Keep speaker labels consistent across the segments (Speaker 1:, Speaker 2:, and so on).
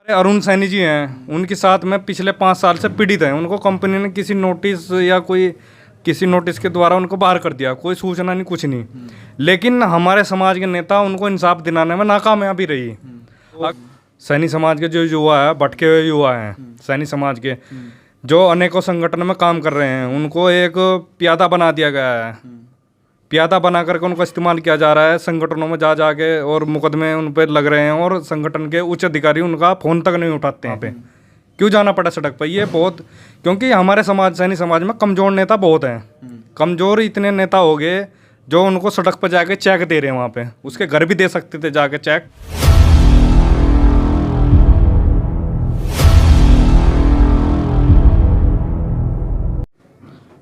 Speaker 1: अरुण सैनी जी हैं, उनके साथ में पिछले 5 साल से पीड़ित हैं। उनको कंपनी ने किसी नोटिस या कोई किसी नोटिस के द्वारा उनको बाहर कर दिया, कोई सूचना नहीं, कुछ नहीं। लेकिन हमारे समाज के नेता उनको इंसाफ दिलाने में नाकामयाबी रही। सैनी समाज के जो युवा है, भटके हुए युवा हैं सैनी समाज के, जो अनेकों संगठन में काम कर रहे हैं, उनको एक प्यादा बना दिया गया है। प्यादा बना करके उनको इस्तेमाल किया जा रहा है संगठनों में जा जाके, और मुकदमे उन पर लग रहे हैं, और संगठन के उच्च अधिकारी उनका फ़ोन तक नहीं उठाते हैं। पे क्यों जाना पड़ा सड़क पर? ये बहुत, क्योंकि हमारे समाज, सैनी समाज में कमज़ोर नेता बहुत हैं। कमज़ोर इतने नेता हो गए जो उनको सड़क पर जाके चेक दे रहे हैं वहाँ पे, उसके घर भी दे सकते थे जाके चेक।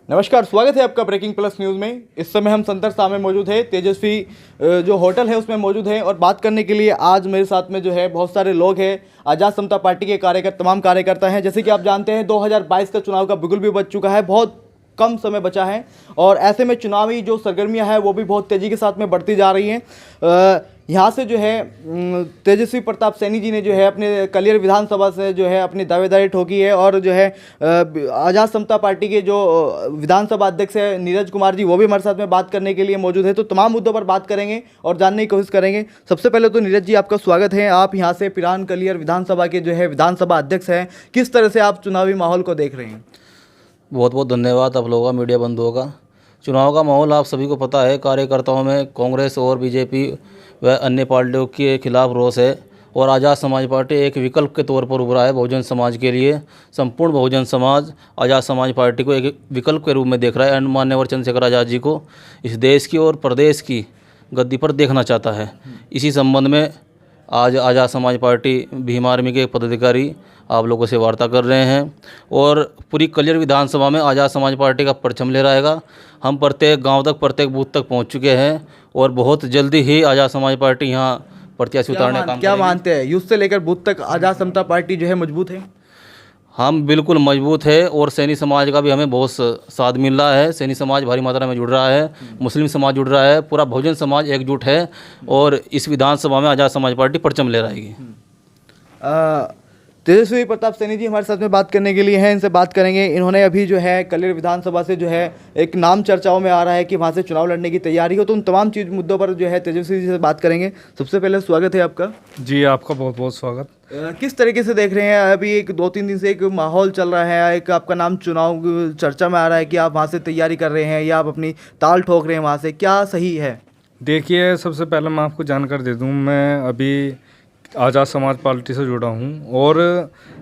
Speaker 2: नमस्कार, स्वागत है आपका ब्रेकिंग प्लस न्यूज़ में। इस समय हम संतर साम में मौजूद है, तेजस्वी जो होटल है उसमें मौजूद है, और बात करने के लिए आज मेरे साथ में जो है बहुत सारे लोग हैं। आज़ाद समता पार्टी के तमाम कार्यकर्ता हैं। जैसे कि आप जानते हैं 2022 का चुनाव का बिगुल भी बच चुका है, बहुत कम समय बचा है, और ऐसे में चुनावी जो सरगर्मियां हैं वो भी बहुत तेज़ी के साथ में बढ़ती जा रही हैं। यहाँ से जो है तेजस्वी प्रताप सैनी जी ने जो है अपने कलियर विधानसभा से जो है अपनी दावेदारी ठोकी है, और जो है आज़ाद समता पार्टी के जो विधानसभा अध्यक्ष है नीरज कुमार जी, वो भी हमारे साथ में बात करने के लिए मौजूद है। तो तमाम मुद्दों पर बात करेंगे और जानने की कोशिश करेंगे। सबसे पहले तो नीरज जी, आपका स्वागत है। आप यहाँ से पिरान कलियर विधानसभा के जो है विधानसभा अध्यक्ष हैं, किस तरह से आप चुनावी माहौल को देख रहे हैं?
Speaker 3: बहुत बहुत धन्यवाद आप लोगों का, मीडिया बंधुओं का। चुनाव का माहौल आप सभी को पता है, कार्यकर्ताओं में कांग्रेस और बीजेपी व अन्य पार्टियों के खिलाफ रोष है, और आज़ाद समाज पार्टी एक विकल्प के तौर पर उभरा है बहुजन समाज के लिए। संपूर्ण बहुजन समाज आज़ाद समाज पार्टी को एक विकल्प के रूप में देख रहा है। मान्यवर चंद्रशेखर आज़ाद जी को इस देश की और प्रदेश की गद्दी पर देखना चाहता है। इसी संबंध में आज आज़ाद समाज पार्टी भीम आर्मी के पदाधिकारी आप लोगों से वार्ता कर रहे हैं, और पूरी कलियर विधानसभा में आज़ाद समाज पार्टी का परचम लहराएगा। हम प्रत्येक गांव तक, प्रत्येक बूथ तक पहुंच चुके हैं, और बहुत जल्दी ही आज़ाद समाज पार्टी यहां प्रत्याशी उतारने का काम
Speaker 2: क्या मानते हैं, यूथ से लेकर बूथ तक आज़ाद समता पार्टी जो है मजबूत है?
Speaker 3: हम बिल्कुल मजबूत है, और सैनी समाज का भी हमें बहुत साथ मिल रहा है। सैनी समाज भारी मात्रा में जुड़ रहा है, मुस्लिम समाज जुड़ रहा है, पूरा बहुजन समाज एकजुट है, और इस विधानसभा में आज़ाद समाज पार्टी परचम लहराएगी।
Speaker 2: तेजस्वी प्रताप सैनी जी हमारे साथ में बात करने के लिए हैं, इनसे बात करेंगे। इन्होंने अभी जो है कलियर विधानसभा से जो है एक नाम चर्चाओं में आ रहा है कि वहाँ से चुनाव लड़ने की तैयारी हो, तो उन तमाम मुद्दों पर जो है तेजस्वी जी से बात करेंगे। सबसे पहले स्वागत है आपका।
Speaker 1: जी, आपका बहुत बहुत स्वागत।
Speaker 2: किस तरीके से देख रहे हैं, अभी एक 2-3 दिन से एक माहौल चल रहा है, एक आपका नाम चुनाव चर्चा में आ रहा है कि आप वहाँ से तैयारी कर रहे हैं या आप अपनी ताल ठोक रहे हैं, वहाँ से क्या सही है?
Speaker 1: देखिए, सबसे पहले मैं आपको जानकारी दे दूं, मैं अभी आज़ाद समाज पार्टी से जुड़ा हूं, और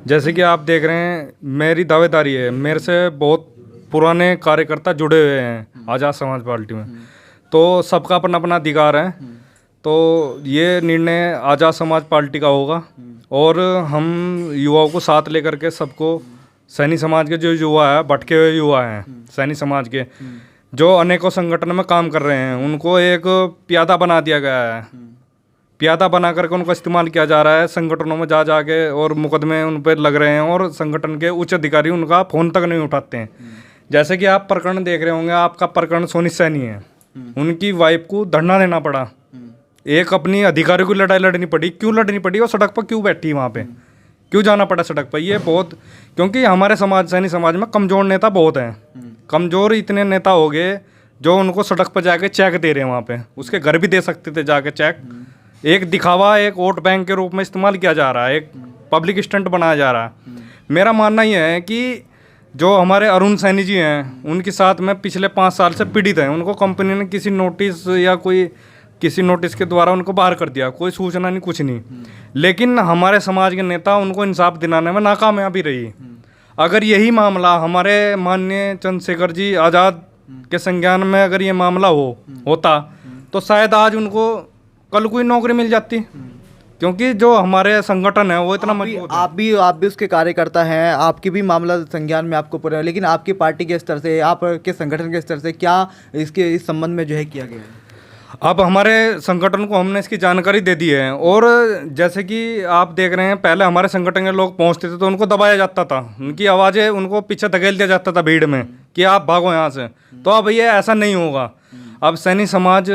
Speaker 1: जैसे कि आप देख रहे हैं मेरी दावेदारी है, मेरे से बहुत पुराने कार्यकर्ता जुड़े हुए हैं आज़ाद समाज पार्टी में, तो सबका अपना अपना अधिकार है। तो ये निर्णय आज़ाद समाज पार्टी का होगा, और हम युवाओं को साथ लेकर के सबको, सैनी समाज के जो युवा है, भटके हुए युवा हैं सैनी समाज के, जो अनेकों संगठन में काम कर रहे हैं, उनको एक प्यादा बना दिया गया है। प्यादा बना करके उनको इस्तेमाल किया जा रहा है संगठनों में जा जाके, और मुकदमे उन पर लग रहे हैं, और संगठन के उच्च अधिकारी उनका फ़ोन तक नहीं उठाते हैं। जैसे कि आप प्रकरण देख रहे होंगे, आपका प्रकरण सोनी सैनी है, उनकी वाइफ को धरना देना पड़ा, एक अपनी अधिकारी को लड़ाई लड़नी पड़ी। क्यों लड़नी पड़ी? वो सड़क पर क्यों बैठी वहाँ पे, क्यों जाना पड़ा सड़क पर? ये बहुत, क्योंकि हमारे समाज, सैनी समाज में कमज़ोर नेता बहुत हैं। कमज़ोर इतने नेता हो गए जो उनको सड़क पर जाके चेक दे रहे हैं वहाँ पे, उसके घर भी दे सकते थे जाके चेक। एक दिखावा, एक वोट बैंक के रूप में इस्तेमाल किया जा रहा है, एक पब्लिक स्टंट बनाया जा रहा है। मेरा मानना ये है कि जो हमारे अरुण सैनी जी हैं, उनके साथ में पिछले 5 साल से पीड़ित हैं। उनको कंपनी ने किसी नोटिस या कोई किसी नोटिस के द्वारा उनको बाहर कर दिया, कोई सूचना नहीं, कुछ नहीं। लेकिन हमारे समाज के नेता उनको इंसाफ दिलाने में नाकामयाबी रही। अगर यही मामला हमारे माननीय चंद्रशेखर जी आज़ाद के संज्ञान में अगर ये मामला होता, तो शायद आज उनको कल कोई नौकरी मिल जाती, क्योंकि जो हमारे संगठन है वो इतना मजबूत है।
Speaker 2: आप भी उसके कार्यकर्ता हैं, आपकी भी मामला संज्ञान में आपको पूरा है, लेकिन आपकी पार्टी के स्तर से, आपके संगठन के स्तर से क्या इस संबंध में जो है किया गया है?
Speaker 1: अब हमारे संगठन को हमने इसकी जानकारी दे दी है, और जैसे कि आप देख रहे हैं, पहले हमारे संगठन के लोग पहुंचते थे तो उनको दबाया जाता था, उनकी आवाज़ें उनको पीछे धकेल दिया जाता था भीड़ में कि आप भागो यहाँ से। तो अब ये ऐसा नहीं होगा। अब सैनी समाज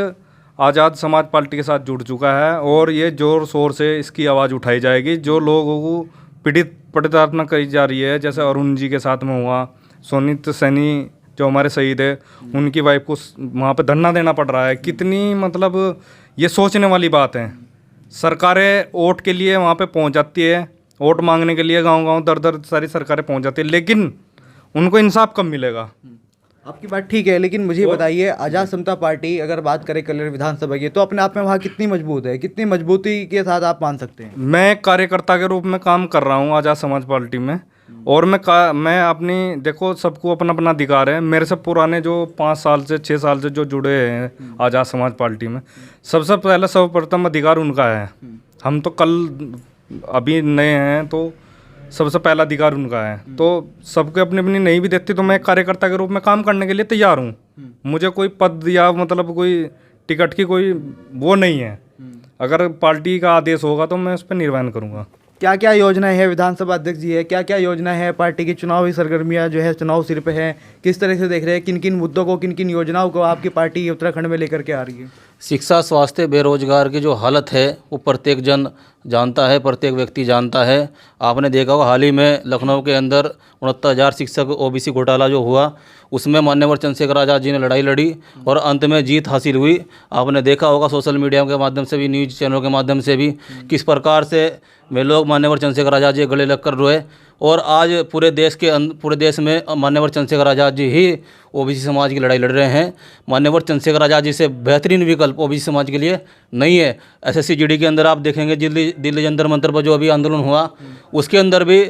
Speaker 1: आज़ाद समाज पार्टी के साथ जुड़ चुका है और ये ज़ोर शोर से इसकी आवाज़ उठाई जाएगी। जो लोगों को प्रताड़ना करी जा रही है, जैसे अरुण जी के साथ में हुआ, सोनित सैनी जो हमारे शहीद है, उनकी वाइफ को वहाँ पे धरना देना पड़ रहा है। कितनी मतलब ये सोचने वाली बात है। सरकारें वोट के लिए वहाँ पे पहुँच जाती है, वोट मांगने के लिए गांव-गांव दर सारी सरकारें पहुँच जाती है, लेकिन उनको इंसाफ कब मिलेगा?
Speaker 2: आपकी बात ठीक है, लेकिन मुझे बताइए, आज़ाद समता पार्टी अगर बात करें कल्याण विधानसभा की, तो अपने आप में वहाँ कितनी मजबूत है, कितनी मजबूती के साथ आप मान सकते हैं?
Speaker 1: मैं एक कार्यकर्ता के रूप में काम कर रहा हूँ आज़ाद समाज पार्टी में, और मैं अपनी देखो, सबको अपना अपना अधिकार है। मेरे से पुराने जो 5 साल से 6 साल से जो जुड़े हैं आज़ाद समाज पार्टी में, सबसे पहले सर्वप्रथम अधिकार उनका है। हम तो कल अभी नए हैं, तो सबसे पहला अधिकार उनका है। तो सबके अपनी अपनी नहीं भी देती, तो मैं एक कार्यकर्ता के रूप में काम करने के लिए तैयार हूँ। मुझे कोई पद या मतलब कोई टिकट की कोई वो नहीं है। अगर पार्टी का आदेश होगा तो मैं उस पर निर्वहन करूँगा।
Speaker 2: क्या क्या योजनाएं हैं, विधानसभा अध्यक्ष जी है, क्या क्या योजनाएं हैं, पार्टी की चुनावी सरगर्मियां जो है, चुनाव सिर पे है, किस तरह से देख रहे हैं, किन किन मुद्दों को, किन किन योजनाओं को आपकी पार्टी उत्तराखंड में लेकर के आ रही है?
Speaker 3: शिक्षा, स्वास्थ्य, बेरोजगार की जो हालत है वो प्रत्येक जन जानता है, प्रत्येक व्यक्ति जानता है। आपने देखा होगा हाल ही में लखनऊ के अंदर 69,000 शिक्षक ओबीसी घोटाला जो हुआ, उसमें मान्यवर चंद्रशेखर आज़ाद जी ने लड़ाई लड़ी और अंत में जीत हासिल हुई। आपने देखा होगा सोशल मीडिया के माध्यम से भी, न्यूज़ चैनलों के माध्यम से भी, किस प्रकार से वे लोग मान्यवर चंद्रशेखर आज़ाद जी गले लगकर रोए। और आज पूरे देश में मान्यवर चंद्रशेखर आज़ाद जी ही ओबीसी समाज की लड़ाई लड़ रहे हैं। मान्यवर चंद्रशेखर आज़ाद जी से बेहतरीन विकल्प ओबीसी समाज के लिए नहीं है। एसएससी जीडी के अंदर आप देखेंगे, दिल्ली जंतर मंतर पर जो अभी आंदोलन हुआ, उसके अंदर भी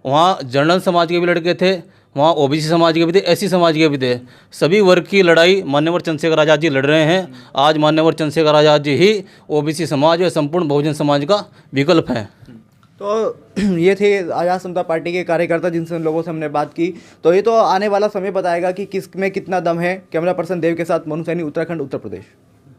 Speaker 3: वहाँ जनरल समाज के भी लड़के थे, वहाँ ओबीसी समाज के भी थे, एससी समाज के भी थे। सभी वर्ग की लड़ाई मान्यवर चंद्रशेखर आज़ाद जी लड़ रहे हैं। आज मान्यवर चंद्रशेखर आज़ाद जी ही ओबीसी समाज और संपूर्ण बहुजन समाज का विकल्प हैं।
Speaker 2: तो ये थे आज़ाद समता पार्टी के कार्यकर्ता, जिनसे लोगों से हमने बात की। तो ये तो आने वाला समय बताएगा कि किस में कितना दम है। कैमरा पर्सन देव के साथ मनु सैनी, उत्तराखंड, उत्तर प्रदेश।